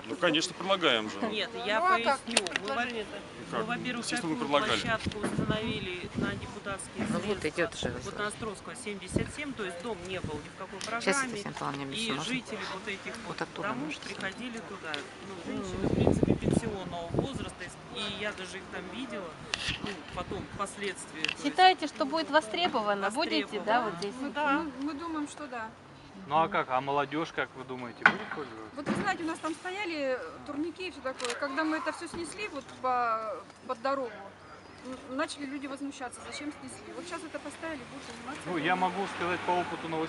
Ну, конечно, предлагаем же. Нет, я Ну, а как? поясню. Мы, во-первых, Естественно, мы такую предлагали. площадку установили на депутатские Ну, вот средства. идет же. Вот на Островского 77, то есть дом не был ни в какой Сейчас программе. это план мне И можно? жители вот этих Вот оттуда домов можете снять? приходили туда. Ну, женщины, в принципе, пенсионного возраста. И я даже их там видела. Ну, потом, впоследствии. то есть Считаете, что будет востребовано? Будете, да, вот здесь? Ну да, мы думаем, что да. Ну а как? А молодежь, как вы думаете, будет пользоваться? Вот вы знаете, у нас там стояли турники и все такое. Когда мы это все снесли вот под дорогу, начали люди возмущаться, зачем снесли. Вот сейчас это поставили, будут заниматься. Ну, я могу сказать по опыту Новосибирска.